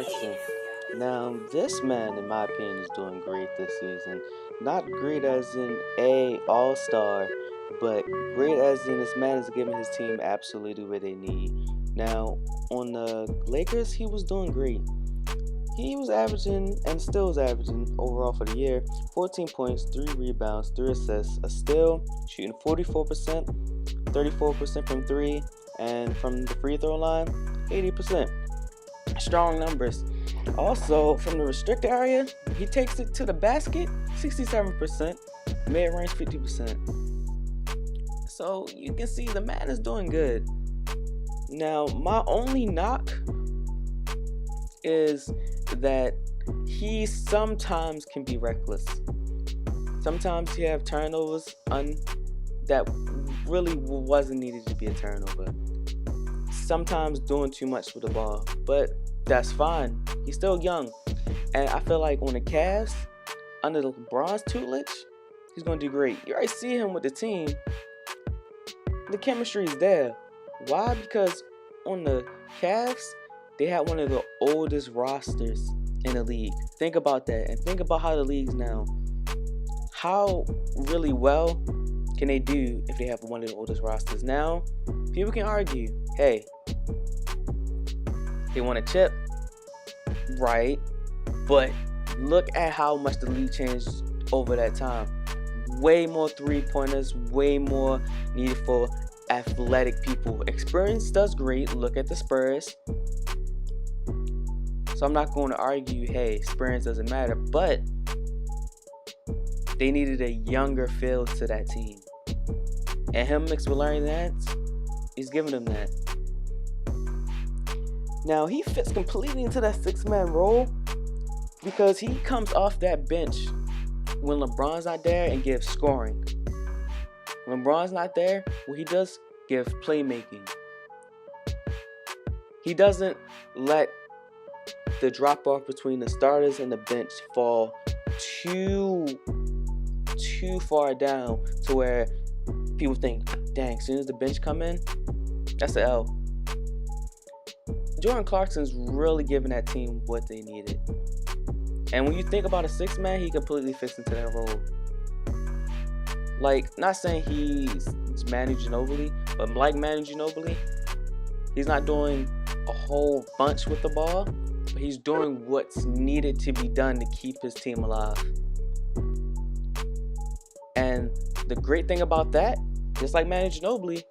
Clarkson. Now, this man, in my opinion, is doing great this season. Not great as in a all-star, but great as in this man is giving his team absolutely what they need. Now, on the Lakers, he was doing great. He was averaging, and still is averaging, overall for the year, 14 points, 3 rebounds, 3 assists, a steal, shooting 44%, 34% from 3, and from the free throw line, 80%. Strong numbers. Also, from the restricted area, he takes it to the basket, 67%, mid-range 50%. So you can see the man is doing good. Now, my only knock is that he sometimes can be reckless. Sometimes he have turnovers that really wasn't needed to be a turnover. Sometimes doing too much with the ball, but that's fine. He's still young, and I feel like on the Cavs, under the LeBron's tutelage, he's gonna do great. You already see him with the team. The chemistry is there. Why? Because on the Cavs, they had one of the oldest rosters in the league. Think about that, and think about how the league's now. How really well can they do if they have one of the oldest rosters? Now, people can argue, hey, they want a chip, right? But look at how much the league changed over that time. Way more three-pointers, way more needed for athletic people. Experience does great. Look at the Spurs. So I'm not going to argue, hey, experience doesn't matter, but they needed a younger feel to that team. And him mixed with Larry Nance, he's giving them that. Now, he fits completely into that six-man role because he comes off that bench when LeBron's not there and gives scoring. When LeBron's not there, what he does, give playmaking. He doesn't let the drop-off between the starters and the bench fall too far down to where people think, dang, as soon as the bench come in, that's the L. Jordan Clarkson's really giving that team what they needed. And when you think about a six-man, he completely fits into that role. Like, not saying he's Manu Ginobili, but like Manu Ginobili, he's not doing a whole bunch with the ball, but he's doing what's needed to be done to keep his team alive. And the great thing about that, just like Manu Ginobili,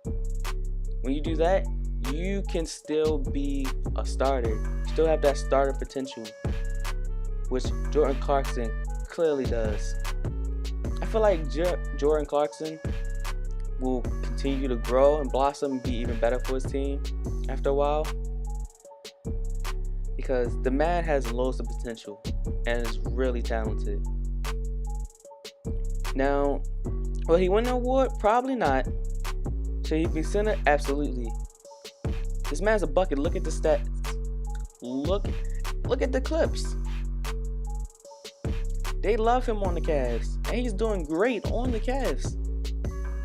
when you do that, you can still be a starter. You still have that starter potential, which Jordan Clarkson clearly does. I feel like Jordan Clarkson will continue to grow and blossom and be even better for his team after a while, because the man has loads of potential and is really talented. Now, will he win the award? Probably not. Should he be center? Absolutely. This man's a bucket. Look at the stats. Look at the clips. They love him on the Cavs, and he's doing great on the Cavs.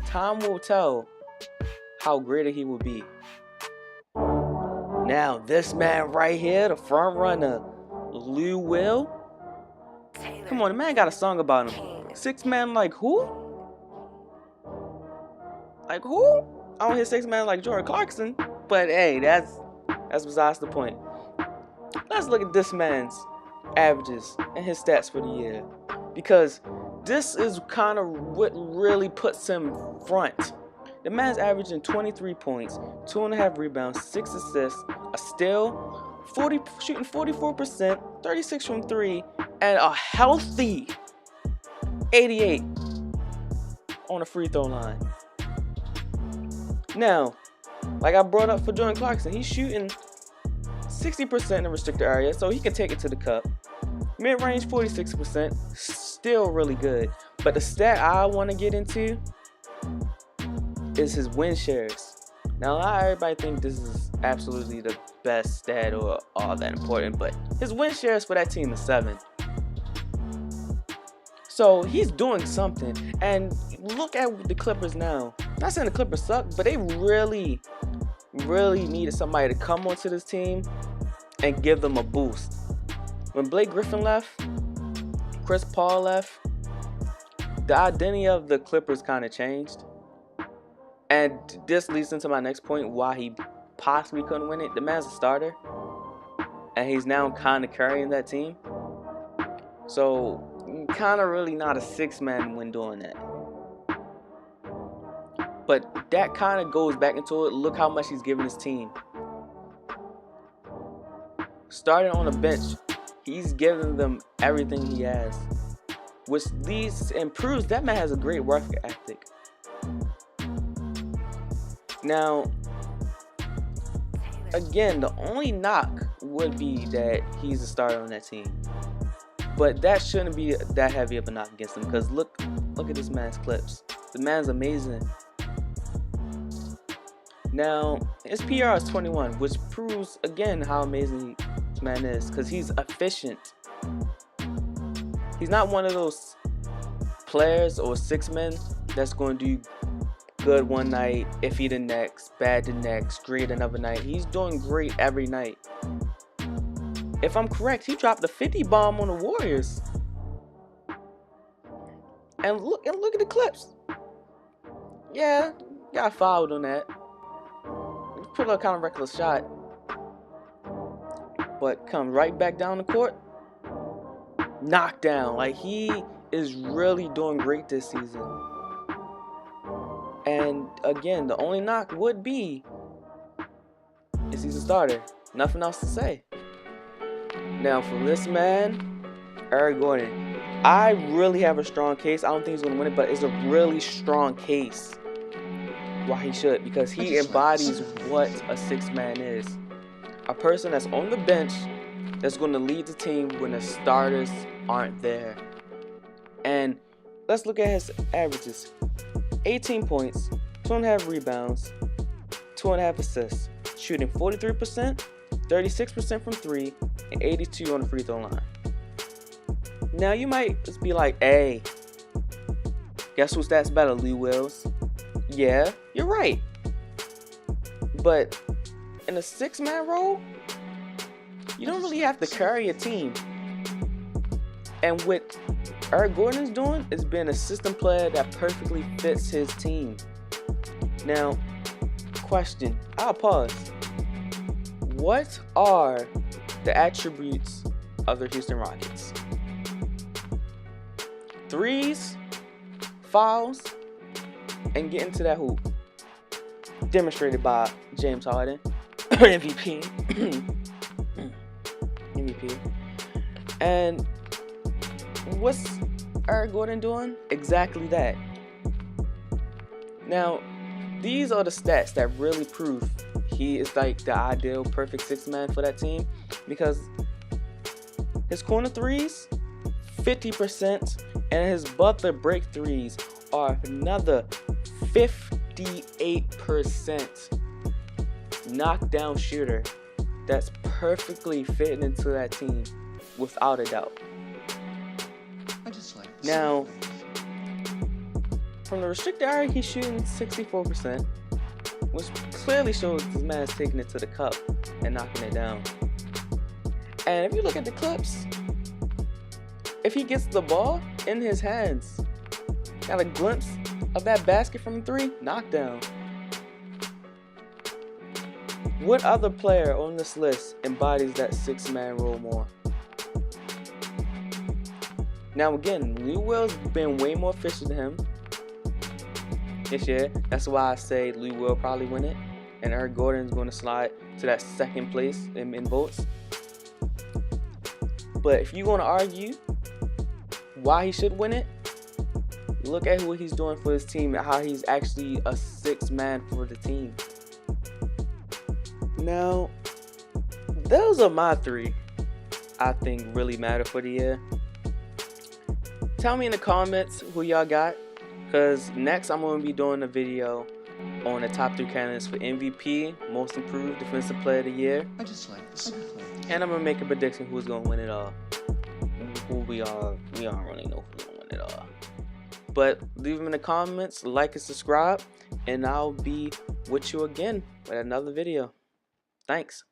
Time will tell how great he will be. Now, this man right here, the front runner, Lou Will. Come on, the man got a song about him. Six man like who? Like who? I don't hear six man like Jordan Clarkson, but hey, that's besides the point. Let's look at this man's averages and his stats for the year, because this is kind of what really puts him front. The man's averaging 23 points, 2.5 rebounds, 6 assists, a steal, shooting 44%, 36 from 3, and a healthy 88 on the free throw line. Now, like I brought up for Jordan Clarkson, he's shooting 60% in the restricted area, so he can take it to the cup. Mid-range 46%, still really good. But the stat I want to get into is his win shares. Now, not everybody think this is absolutely the best stat or all that important, but his win shares for that team is 7. So he's doing something. And look at the Clippers now. Not saying the Clippers suck, but they really needed somebody to come onto this team and give them a boost. When Blake Griffin left, Chris Paul left, the identity of the Clippers kind of changed. And this leads into my next point, why he possibly couldn't win it. The man's a starter, and he's now kind of carrying that team. So, kind of really not a six-man when doing that. But that kind of goes back into it. Look how much he's giving his team. Starting on the bench, he's giving them everything he has, which leads and proves that man has a great work ethic. Now, again, the only knock would be that he's a starter on that team, but that shouldn't be that heavy of a knock against him, because look at this man's clips. The man's amazing. Now, his PR is 21, which proves again how amazing this man is, because he's efficient. He's not one of those players or six men that's going to do good one night, iffy the next, bad the next, great another night. He's doing great every night. If I'm correct, he dropped a 50 bomb on the Warriors. And look at the clips. Yeah, got fouled on that. Put a kind of reckless shot, but come right back down the court, knockdown. Like, he is really doing great this season. And again, the only knock would be is he's a starter. Nothing else to say. Now for this man, Eric Gordon, I really have a strong case. I don't think he's gonna win it, but it's a really strong case why he should, because he embodies what a six-man is. A person that's on the bench that's going to lead the team when the starters aren't there. And let's look at his averages. 18 points, 2.5 rebounds, 2.5 assists, shooting 43%, 36% from 3, and 82 on the free throw line. Now you might just be like, hey, guess whose stats better, Lou Wills? Yeah, you're right. But in a six-man role, you don't really have to carry a team. And what Eric Gordon is doing is being a system player that perfectly fits his team. Now, question, I'll pause. What are the attributes of the Houston Rockets? Threes, fouls, and get into that hoop. Demonstrated by James Harden, MVP. MVP. And what's Eric Gordon doing? Exactly that. Now, these are the stats that really prove he is like the ideal perfect six-man for that team, because his corner threes, 50%, and his Butler break threes are another 58% knockdown shooter that's perfectly fitting into that team without a doubt. Now, from the restricted area, he's shooting 64%, which clearly shows this man is taking it to the cup and knocking it down. And if you look at the clips, if he gets the ball in his hands, got a glimpse of that basket from 3, knockdown. What other player on this list embodies that six-man role more? Now again, Lou Will's been way more efficient than him this year. That's why I say Lou will probably win it, and Eric Gordon's going to slide to that second place in votes. But if you're going to argue why he should win it, look at what he's doing for his team and how he's actually a six-man for the team. Now, those are my 3 I think really matter for the year. Tell me in the comments who y'all got, because next I'm going to be doing a video on the top 3 candidates for MVP, Most Improved Defensive Player of the Year. I just like this. And I'm going to make a prediction who's going to win it all. Who we don't really know who's going to win it all. But leave them in the comments, like and subscribe, and I'll be with you again with another video. Thanks.